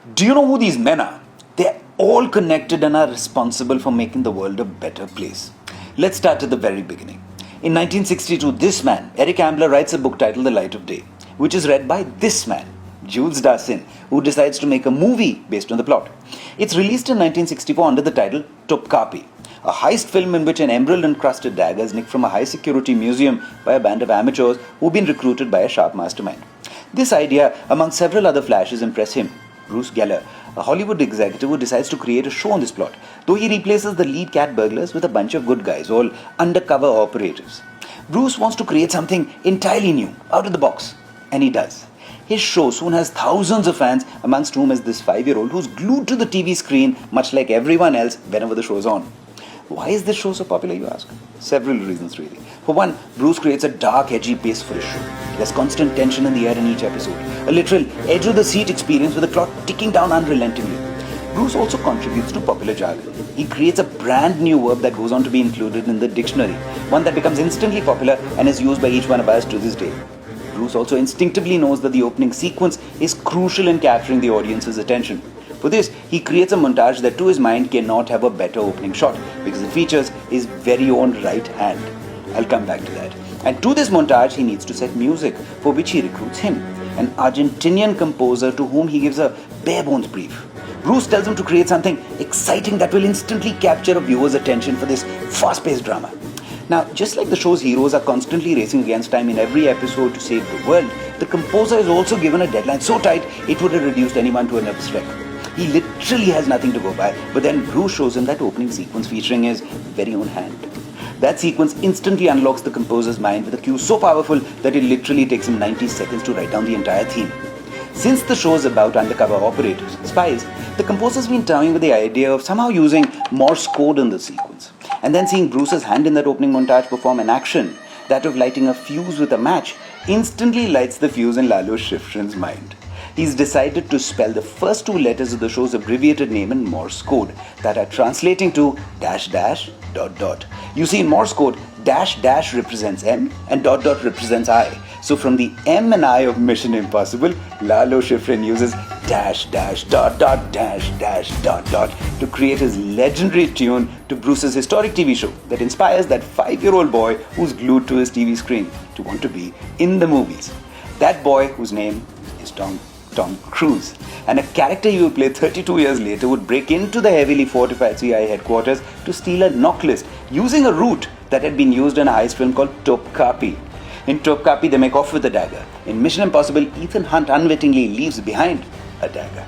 Do you know who these men are? They're all connected and are responsible for making the world a better place. Let's start at the very beginning. In 1962, this man, Eric Ambler, writes a book titled The Light of Day, which is read by this man, Jules Dassin, who decides to make a movie based on the plot. It's released in 1964 under the title Topkapi, a heist film in which an emerald-encrusted dagger is nicked from a high-security museum by a band of amateurs who've been recruited by a sharp mastermind. This idea, among several other flashes, impressed him, Bruce Geller, a Hollywood executive who decides to create a show on this plot, though he replaces the lead cat burglars with a bunch of good guys, all undercover operatives. Bruce wants to create something entirely new, out of the box, and he does. His show soon has thousands of fans, amongst whom is this 5-year-old who's glued to the TV screen, much like everyone else, whenever the show's on. Why is this show so popular, you ask? Several reasons, really. For one, Bruce creates a dark, edgy pace for his show. There's constant tension in the air in each episode, a literal edge-of-the-seat experience with the clock ticking down unrelentingly. Bruce also contributes to popular jargon. He creates a brand new verb that goes on to be included in the dictionary, one that becomes instantly popular and is used by each one of us to this day. Bruce also instinctively knows that the opening sequence is crucial in capturing the audience's attention. For this, he creates a montage that to his mind cannot have a better opening shot because it features his very own right hand. I'll come back to that. And to this montage, he needs to set music, for which he recruits him, an Argentinian composer to whom he gives a bare-bones brief. Bruce tells him to create something exciting that will instantly capture a viewer's attention for this fast-paced drama. Now, just like the show's heroes are constantly racing against time in every episode to save the world, the composer is also given a deadline so tight it would have reduced anyone to a nervous wreck. He literally has nothing to go by, but then Bruce shows him that opening sequence featuring his very own hand. That sequence instantly unlocks the composer's mind with a cue so powerful that it literally takes him 90 seconds to write down the entire theme. Since the show is about undercover operators, spies, the composer's been toying with the idea of somehow using Morse code in the sequence, and then seeing Bruce's hand in that opening montage perform an action, that of lighting a fuse with a match, instantly lights the fuse in Lalo Schifrin's mind. He's decided to spell the first 2 letters of the show's abbreviated name in Morse code that are translating to ... You see, in Morse code, ... represents M and ... represents I. So from the M and I of Mission Impossible, Lalo Schifrin uses ... to create his legendary tune to Bruce's historic TV show that inspires that 5-year-old boy who's glued to his TV screen to want to be in the movies. That boy whose name is Tom Cruise, and a character he will play 32 years later would break into the heavily fortified CIA headquarters to steal a knock list using a route that had been used in a heist film called Topkapi. In Topkapi, they make off with a dagger. In Mission Impossible, Ethan Hunt unwittingly leaves behind a dagger.